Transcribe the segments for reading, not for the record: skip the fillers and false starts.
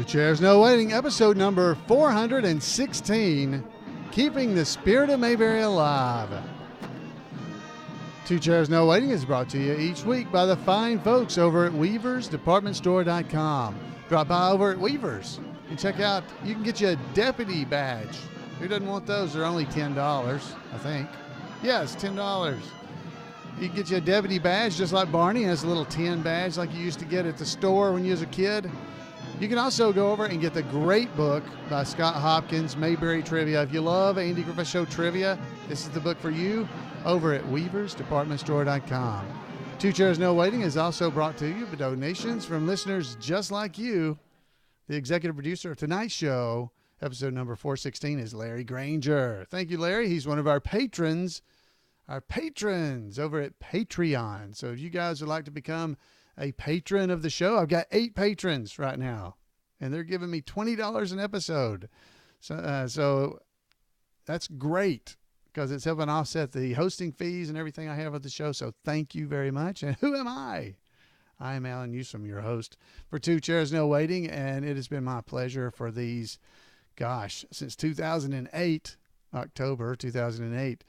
Two Chairs No Waiting, episode number 416, Keeping the Spirit of Mayberry Alive. Two Chairs No Waiting is brought to you each week by the fine folks over at WEAVER'S Drop by over at Weaver's and check out, you can get you a deputy badge. Who doesn't want those? They're only $10, I think. Yes, $10. You can get you a deputy badge just like Barney has a little tin badge like you used to get at the store when you was a kid. You can also go over and get the great book by Scott Hopkins, Mayberry Trivia. If you love Andy Griffith Show trivia, this is the book for you over at WEAVER'S. Two Chairs No Waiting is also brought to you by donations from listeners just like you. The executive producer of tonight's show, episode number 416, is Larry Granger. Thank you, Larry. He's one of our patrons over at Patreon. So if you guys would like to become a patron of the show, I've got 8 patrons right now, and they're giving me $20 an episode. So that's great because it's helping offset the hosting fees and everything I have of the show. So thank you very much. And who am I? I am Alan Newsom, your host for Two Chairs No Waiting, and it has been my pleasure for these, since 2008, October 2008,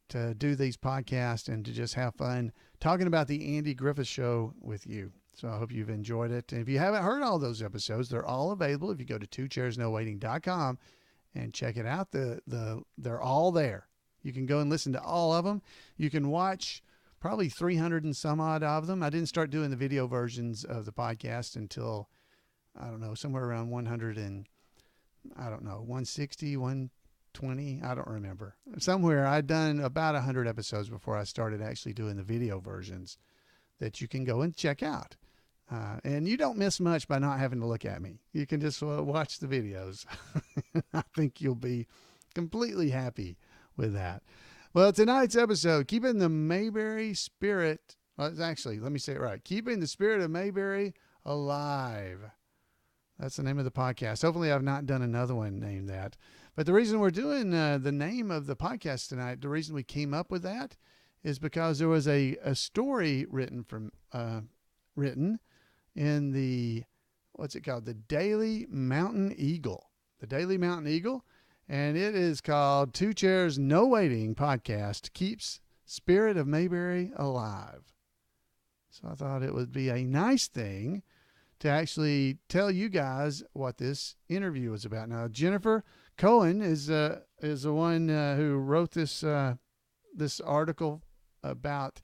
to do these podcasts and to just have fun talking about the Andy Griffith Show with you. So I hope you've enjoyed it. And if you haven't heard all those episodes, they're all available. If you go to twocairsnowaiting.com and check it out, they're all there. You can go and listen to all of them. You can watch probably 300 and some odd of them. I didn't start doing the video versions of the podcast until, somewhere around 160, 120. I don't remember. Somewhere I'd done about 100 episodes before I started actually doing the video versions that you can go and check out. And you don't miss much by not having to look at me. You can just watch the videos. I think you'll be completely happy with that. Well, tonight's episode, Keeping the Mayberry Spirit, let me say it right. Keeping the Spirit of Mayberry Alive. That's the name of the podcast. Hopefully I've not done another one named that. But the reason we're doing the name of the podcast tonight, the reason we came up with that is because there was a story written in the, what's it called? The Daily Mountain Eagle. The Daily Mountain Eagle. And it is called Two Chairs No Waiting Podcast Keeps Spirit of Mayberry Alive. So I thought it would be a nice thing to actually tell you guys what this interview is about. Now, Jennifer Cohron is the one who wrote this article about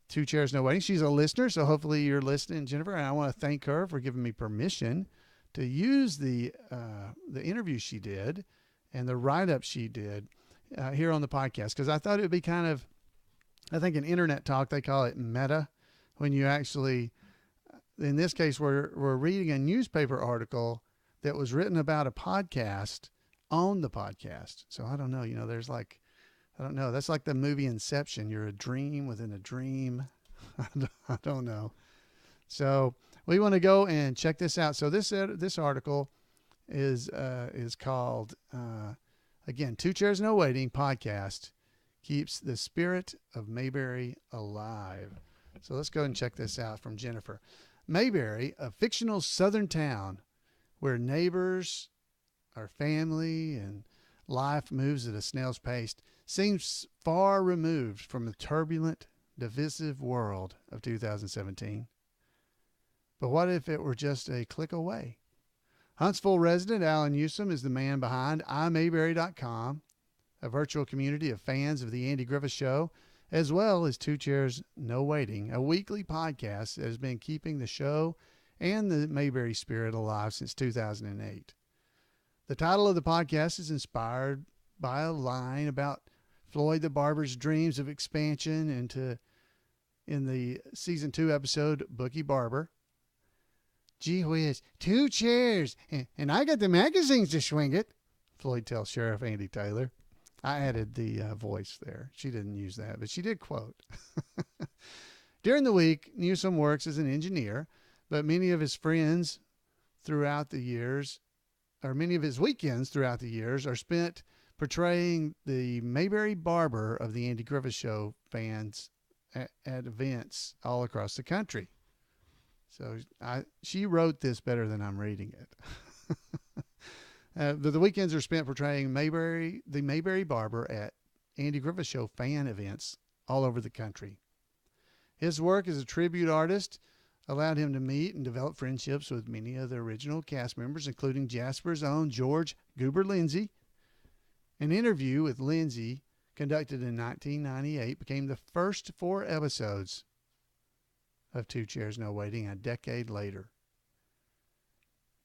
Two Chairs No Waiting. She's a listener, so hopefully you're listening, Jennifer. And I want to thank her for giving me permission to use the interview she did and the write-up she did here on the podcast, because I thought it would be kind of, I think in internet talk, they call it meta, when you actually, in this case, we're reading a newspaper article that was written about a podcast on the podcast. So I don't know, there's like, that's like the movie Inception. You're a dream within a dream. I don't know. So we want to go and check this out. So this article is called, again, Two Chairs No Waiting Podcast Keeps the Spirit of Mayberry Alive. So let's go and check this out from Jennifer. Mayberry, a fictional southern town where neighbors are family and life moves at a snail's pace, seems far removed from the turbulent, divisive world of 2017. But what if it were just a click away? Huntsville resident Alan Newsom is the man behind iMayberry.com, a virtual community of fans of the Andy Griffith Show, as well as Two Chairs No Waiting, a weekly podcast that has been keeping the show and the Mayberry spirit alive since 2008. The title of the podcast is inspired by a line about Floyd the Barber's dreams of expansion in the season 2 episode, Bookie Barber. Gee whiz, 2 chairs, and I got the magazines to swing it, Floyd tells Sheriff Andy Taylor. I added the voice there. She didn't use that, but she did quote. During the week, Newsom works as an engineer, but many of his weekends throughout the years are spent portraying the Mayberry Barber of the Andy Griffith Show fans at events all across the country. So she wrote this better than I'm reading it. The weekends are spent portraying Mayberry, the Mayberry barber at Andy Griffith Show fan events all over the country. His work as a tribute artist allowed him to meet and develop friendships with many of the original cast members, including Jasper's own George Goober Lindsey. An interview with Lindsey conducted in 1998 became the first 4 episodes of Two Chairs No Waiting a decade later.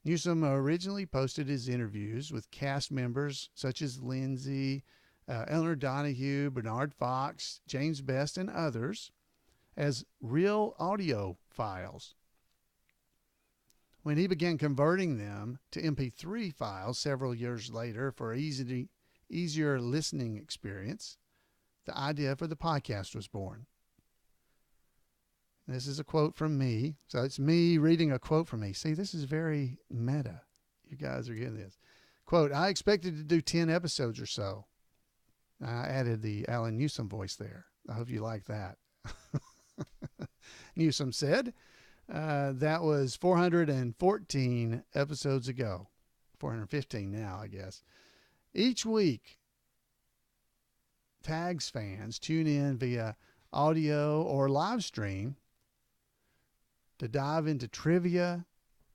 Newsom originally posted his interviews with cast members such as Lindsey, Eleanor Donahue, Bernard Fox, James Best, and others as real audio files. When he began converting them to MP3 files several years later for easier listening experience, the idea for the podcast was born. This is a quote from me. So it's me reading a quote from me. See, this is very meta. You guys are getting this. Quote, I expected to do 10 episodes or so. I added the Alan Newsom voice there. I hope you like that. Newsom said, that was 414 episodes ago. 415 now, I guess. Each week, Tags fans tune in via audio or live stream to dive into trivia,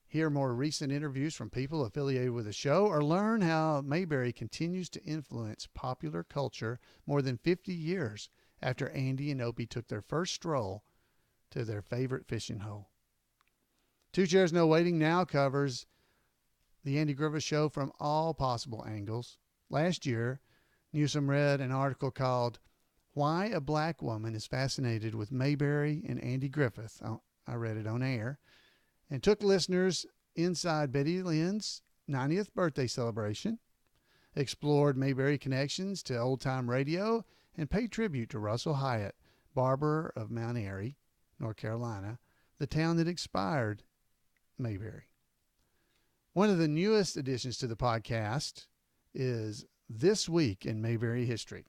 hear more recent interviews from people affiliated with the show, or learn how Mayberry continues to influence popular culture more than 50 years after Andy and Opie took their first stroll to their favorite fishing hole. Two Chairs No Waiting now covers the Andy Griffith Show from all possible angles. Last year, Newsom read an article called Why a Black Woman is Fascinated with Mayberry and Andy Griffith. I read it on air, and took listeners inside Betty Lynn's 90th birthday celebration, explored Mayberry connections to old-time radio, and paid tribute to Russell Hyatt, barber of Mount Airy, North Carolina, the town that inspired Mayberry. One of the newest additions to the podcast is This Week in Mayberry History.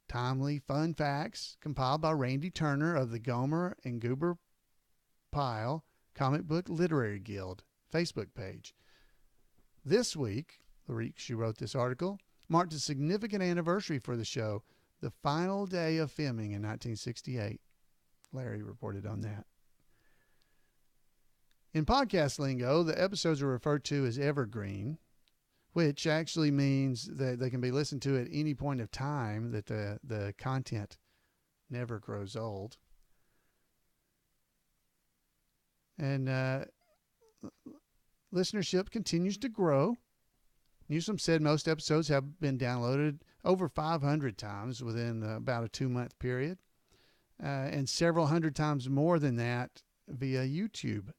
Timely, fun facts compiled by Randy Turner of the Gomer and Goober Pile Comic Book Literary Guild Facebook page. This week, the week she wrote this article, marked a significant anniversary for the show, the final day of filming in 1968. Larry reported on that. In podcast lingo, the episodes are referred to as evergreen, which actually means that they can be listened to at any point of time, that the content never grows old. And listenership continues to grow. Newsom said most episodes have been downloaded over 500 times within about a 2-month period, and several hundred times more than that via YouTube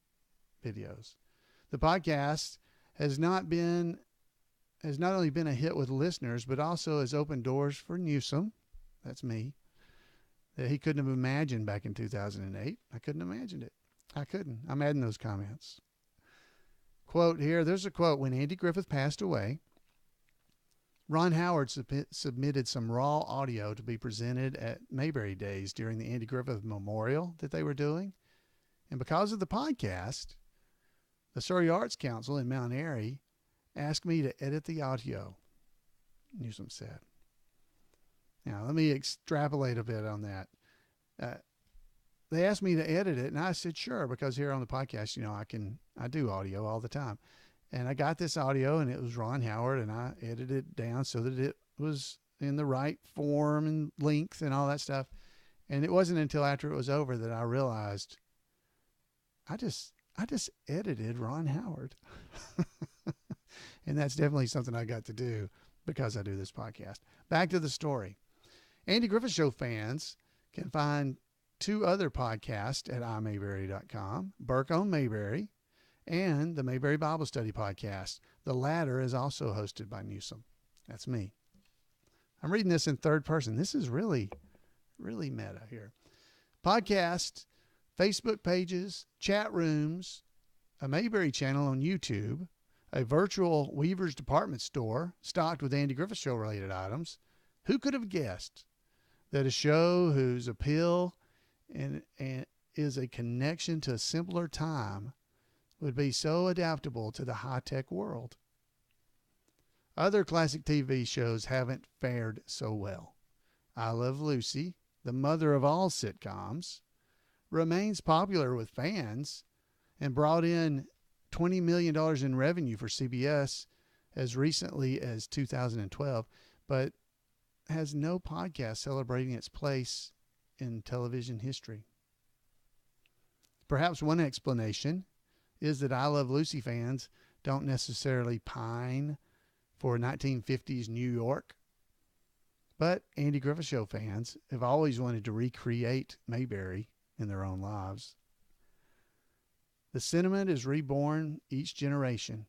videos. The podcast has not only been a hit with listeners, but also has opened doors for Newsom, that's me, that he couldn't have imagined back in 2008. I couldn't have imagined it. I couldn't. I'm adding those comments. Quote here, there's a quote, when Andy Griffith passed away, Ron Howard submitted some raw audio to be presented at Mayberry Days during the Andy Griffith Memorial that they were doing. And because of the podcast, the Surrey Arts Council in Mount Airy asked me to edit the audio, Newsom said. Now, let me extrapolate a bit on that. They asked me to edit it, and I said, sure, because here on the podcast, I do audio all the time. And I got this audio, and it was Ron Howard, and I edited it down so that it was in the right form and length and all that stuff. And it wasn't until after it was over that I realized I just edited Ron Howard. And that's definitely something I got to do because I do this podcast. Back to the story. Andy Griffith Show fans can find 2 other podcasts at imayberry.com, Burke on Mayberry, and the Mayberry Bible Study podcast. The latter is also hosted by Newsom. That's me. I'm reading this in third person. This is really, really meta here. Podcast, Facebook pages, chat rooms, a Mayberry channel on YouTube, a virtual WEAVER'S department store stocked with Andy Griffith Show related items. Who could have guessed that a show whose appeal and is a connection to a simpler time would be so adaptable to the high-tech world. Other classic TV shows haven't fared so well. I Love Lucy, the mother of all sitcoms, remains popular with fans and brought in $20 million in revenue for CBS as recently as 2012, but has no podcast celebrating its place in television history. Perhaps one explanation is that I Love Lucy fans don't necessarily pine for 1950s New York, but Andy Griffith Show fans have always wanted to recreate Mayberry in their own lives. The sentiment is reborn each generation.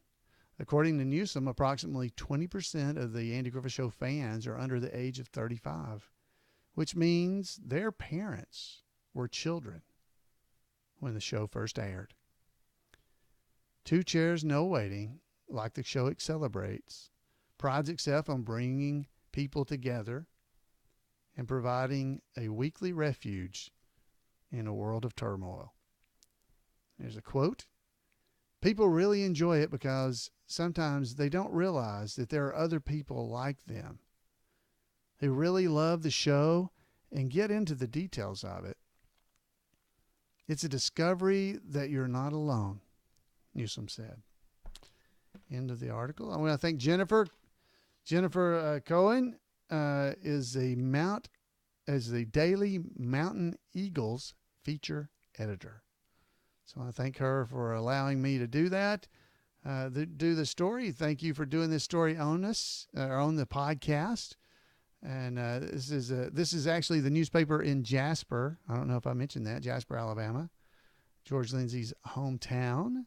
According to Newsom, approximately 20% of the Andy Griffith Show fans are under the age of 35, which means their parents were children when the show first aired. Two Chairs, No Waiting, like the show it celebrates, prides itself on bringing people together and providing a weekly refuge in a world of turmoil. There's a quote. People really enjoy it because sometimes they don't realize that there are other people like them who really love the show and get into the details of it. It's a discovery that you're not alone, Newsom said. End of the article. I want to thank Jennifer Cohron is the Daily Mountain Eagles feature editor. So I want to thank her for allowing me to do that, do the story. Thank you for doing this story on us, or on the podcast. And this is actually the newspaper in Jasper. I don't know if I mentioned that, Jasper, Alabama, George Lindsey's hometown.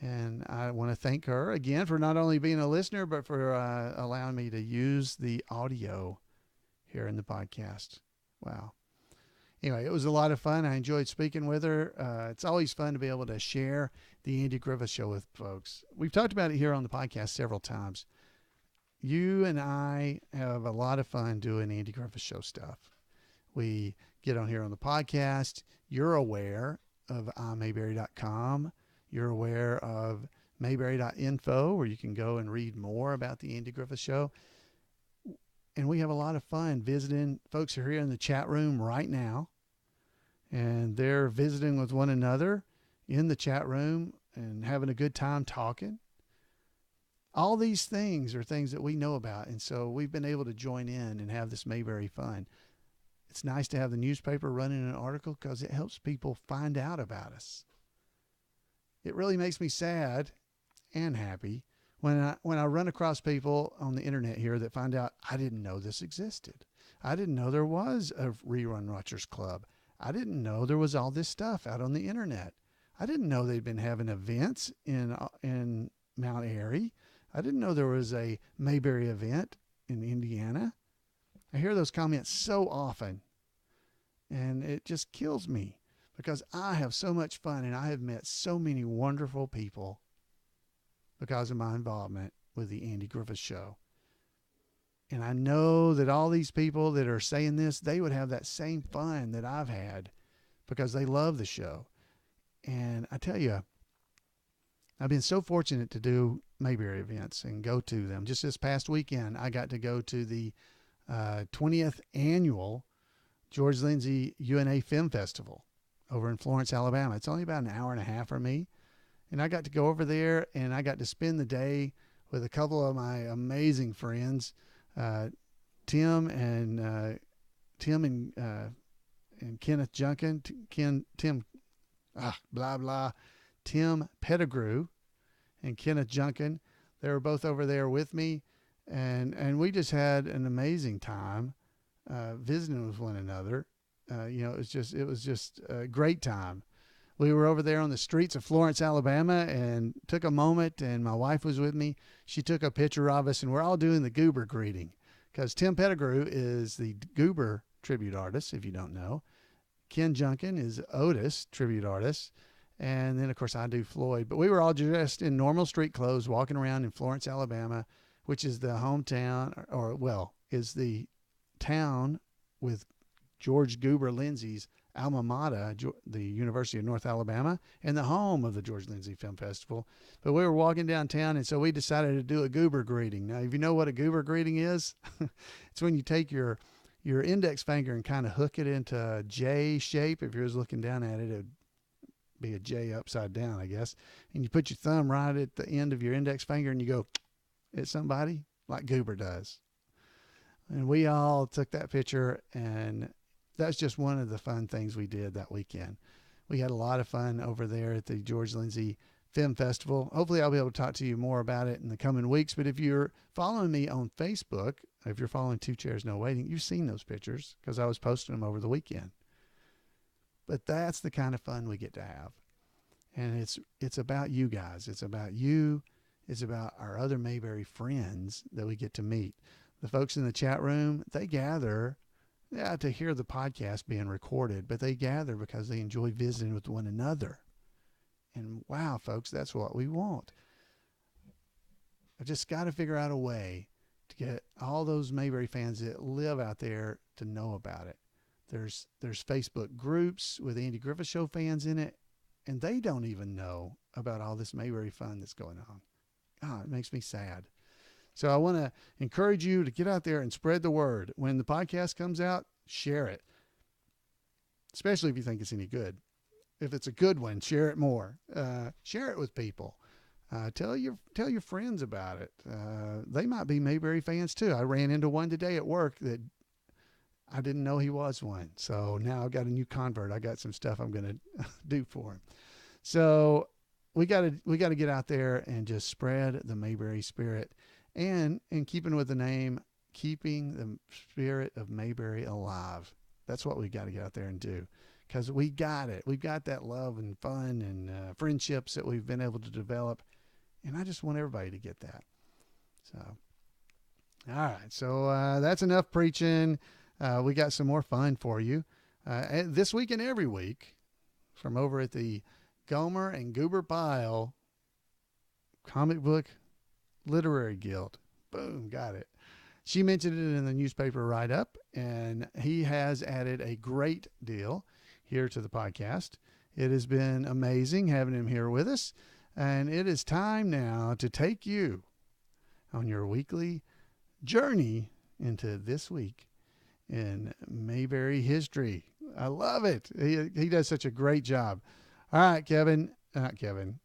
And I want to thank her again for not only being a listener, but for allowing me to use the audio here in the podcast. Wow. Anyway, it was a lot of fun. I enjoyed speaking with her. It's always fun to be able to share the Andy Griffith Show with folks. We've talked about it here on the podcast several times. You and I have a lot of fun doing Andy Griffith Show stuff. We get on here on the podcast. You're aware of Mayberry.com. You're aware of Mayberry.info, where you can go and read more about the Andy Griffith Show. And we have a lot of fun visiting. Folks are here in the chat room right now, and they're visiting with one another in the chat room and having a good time talking. All these things are things that we know about, and so we've been able to join in and have this Mayberry fun. It's nice to have the newspaper running an article because it helps people find out about us. It really makes me sad and happy when I run across people on the internet here that find out I didn't know this existed. I didn't know there was a Rerun Watchers Club. I didn't know there was all this stuff out on the internet. I didn't know they'd been having events in Mount Airy. I didn't know there was a Mayberry event in Indiana. I hear those comments so often, and it just kills me because I have so much fun and I have met so many wonderful people because of my involvement with the Andy Griffith Show. And I know that all these people that are saying this, they would have that same fun that I've had because they love the show. And I tell you, I've been so fortunate to do Mayberry events and go to them. Just this past weekend, I got to go to the 20th annual George Lindsey UNA Film Festival over in Florence, Alabama. It's only about an hour and a half from me. And I got to go over there and I got to spend the day with a couple of my amazing friends, Tim and Kenneth Junkin, Tim Pettigrew and Kenneth Junkin. They were both over there with me, and we just had an amazing time visiting with one another. It was just a great time. We were over there on the streets of Florence, Alabama, and took a moment, and my wife was with me. She took a picture of us, and we're all doing the Goober greeting because Tim Pettigrew is the Goober tribute artist, if you don't know. Ken Junkin is Otis tribute artist. And then, of course, I do Floyd. But we were all dressed in normal street clothes walking around in Florence, Alabama, which is the hometown, is the town with George Goober Lindsey's alma mater, the University of North Alabama, and the home of the George Lindsey Film Festival. But we were walking downtown, and so we decided to do a Goober greeting. Now, if you know what a Goober greeting is, it's when you take your index finger and kind of hook it into a J shape. If you was looking down at it, it would be a J upside down, I guess. And you put your thumb right at the end of your index finger, and you go at somebody like Goober does. And we all took that picture, and that's just one of the fun things we did that weekend. We had a lot of fun over there at the George Lindsey Film Festival. Hopefully I'll be able to talk to you more about it in the coming weeks. But if you're following me on Facebook, if you're following Two Chairs No Waiting, you've seen those pictures because I was posting them over the weekend. But that's the kind of fun we get to have. And it's about you guys. It's about you. It's about our other Mayberry friends that we get to meet. The folks in the chat room, they gather to hear the podcast being recorded, but they gather because they enjoy visiting with one another. And wow, folks, that's what we want. I've just got to figure out a way to get all those Mayberry fans that live out there to know about it. There's Facebook groups with Andy Griffith Show fans in it, and they don't even know about all this Mayberry fun that's going on. Oh, it makes me sad. So I want to encourage you to get out there and spread the word. When the podcast comes out, share it, especially if you think it's any good. If it's a good one, share it more. Share it with people. Tell your friends about it. They might be Mayberry fans too. I ran into one today at work that I didn't know he was one. So now I've got a new convert. I got some stuff I'm going to do for him. So we got to get out there and just spread the Mayberry spirit. And in keeping with the name, keeping the spirit of Mayberry alive. That's what we got to get out there and do, because we got it. We've got that love and fun and friendships that we've been able to develop, and I just want everybody to get that. So, all right. So that's enough preaching. We got some more fun for you this week and every week from over at the Gomer and Goober Pyle Comic Book Literary Guild. Boom, got it. She mentioned it in the newspaper write-up, and he has added a great deal here to the podcast. It has been amazing having him here with us, and it is time now to take you on your weekly journey into this week in Mayberry history. I love it. He does such a great job. All right, Kevin. Kevin.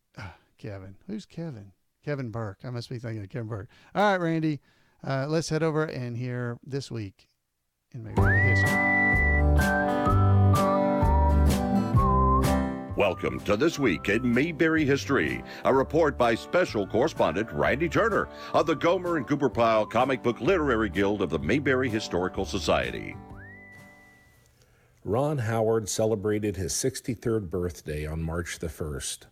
Who's Kevin? Kevin Burke. I must be thinking of Kevin Burke. All right, Randy, let's head over and hear this week in Mayberry history. Welcome to This Week in Mayberry History, a report by Special Correspondent Randy Turner of the Gomer and Goober Pyle Comic Book Literary Guild of the Mayberry Historical Society. Ron Howard celebrated his 63rd birthday on March the 1st.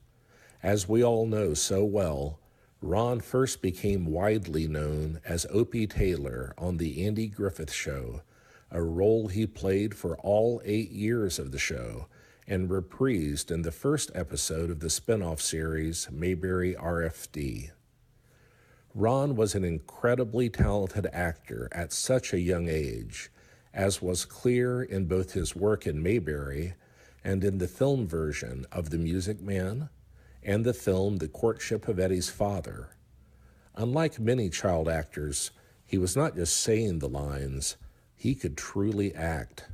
As we all know so well, Ron first became widely known as Opie Taylor on The Andy Griffith Show, a role he played for all 8 years of the show and reprised in the first episode of the spin-off series Mayberry RFD. Ron was an incredibly talented actor at such a young age, as was clear in both his work in Mayberry and in the film version of The Music Man and the film The Courtship of Eddie's Father. Unlike many child actors, he was not just saying the lines, he could truly act.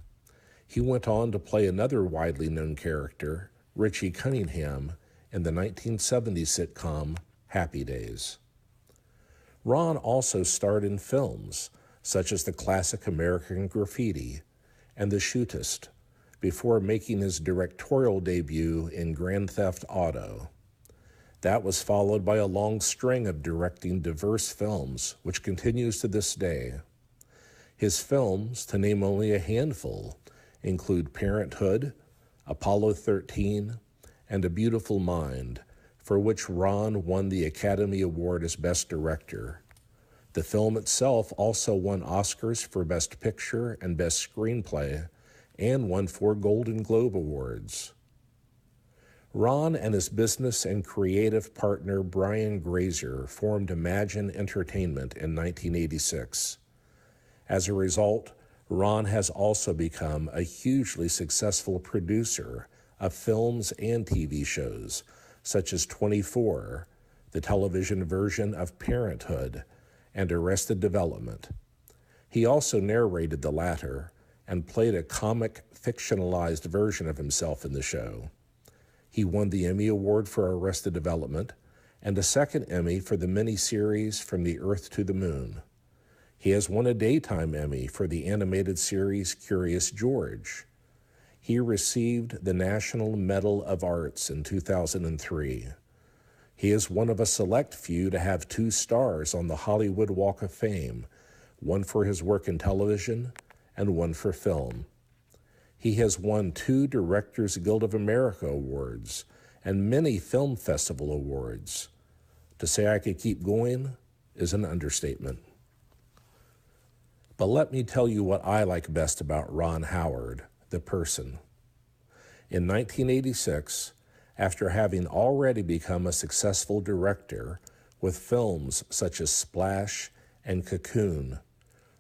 He went on to play another widely known character, Richie Cunningham, in the 1970s sitcom Happy Days. Ron also starred in films such as the classic American Graffiti and The Shootist, before making his directorial debut in Grand Theft Auto. That was followed by a long string of directing diverse films, which continues to this day. His films, to name only a handful, include Parenthood, Apollo 13, and A Beautiful Mind, for which Ron won the Academy Award as Best Director. The film itself also won Oscars for Best Picture and Best Screenplay, and won 4 Golden Globe Awards. Ron and his business and creative partner Brian Grazer formed Imagine Entertainment in 1986. As a result, Ron has also become a hugely successful producer of films and TV shows, such as 24, the television version of Parenthood, and Arrested Development. He also narrated the latter and played a comic fictionalized version of himself in the show. He won the Emmy Award for Arrested Development and a second Emmy for the miniseries From the Earth to the Moon. He has won a Daytime Emmy for the animated series Curious George. He received the National Medal of Arts in 2003. He is one of a select few to have 2 stars on the Hollywood Walk of Fame, one for his work in television and one for film. He has won 2 Directors Guild of America awards and many film festival awards. To say I could keep going is an understatement. But let me tell you what I like best about Ron Howard, the person. In 1986, after having already become a successful director with films such as Splash and Cocoon,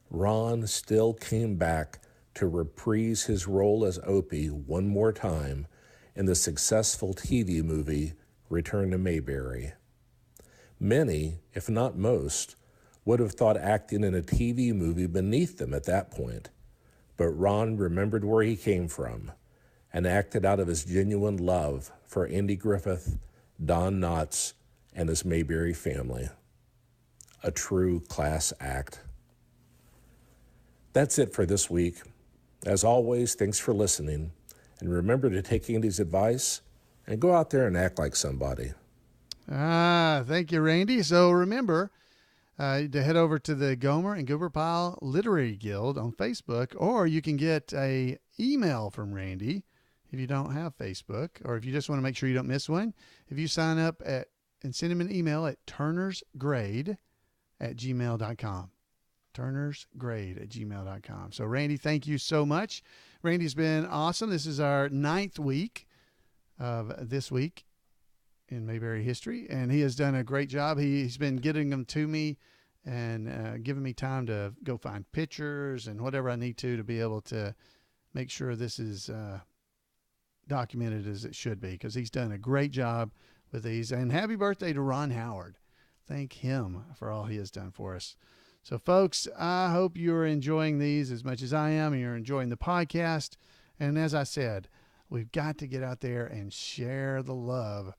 Ron still came back to reprise his role as Opie one more time in the successful TV movie Return to Mayberry. Many, if not most, would have thought acting in a TV movie beneath them at that point, but Ron remembered where he came from and acted out of his genuine love for Andy Griffith, Don Knotts, and his Mayberry family. A true class act. That's it for this week. As always, thanks for listening, and remember to take Andy's advice and go out there and act like somebody. Thank you, Randy. So remember to head over to the Gomer and Goober Literary Guild on Facebook, or you can get a email from Randy if you don't have Facebook, or if you just want to make sure you don't miss one. If you sign up and send him an email at turnersgrade@gmail.com. turnersgrade@gmail.com. So Randy, thank you so much. Randy's been awesome. This is our 9th week of this week in Mayberry history, and he has done a great job. He's been getting them to me and giving me time to go find pictures and whatever I need to be able to make sure this is documented as it should be, because he's done a great job with these. And happy birthday to Ron Howard. Thank him for all he has done for us. So folks, I hope you're enjoying these as much as I am, and you're enjoying the podcast. And as I said, we've got to get out there and share the love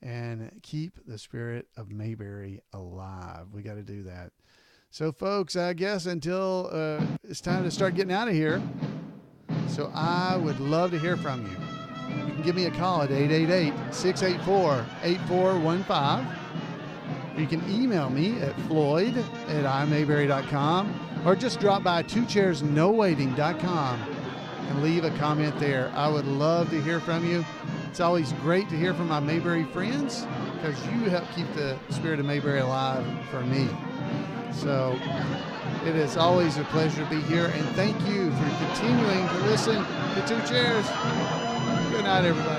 and keep the spirit of Mayberry alive. We got to do that. So folks, I guess until it's time to start getting out of here. So I would love to hear from you. You can give me a call at 888-684-8415. You can email me at floyd@imayberry.com, or just drop by twochairsnowaiting.com and leave a comment there. I would love to hear from you. It's always great to hear from my Mayberry friends, because you help keep the spirit of Mayberry alive for me. So it is always a pleasure to be here, and thank you for continuing to listen to Two Chairs. Good night, everybody.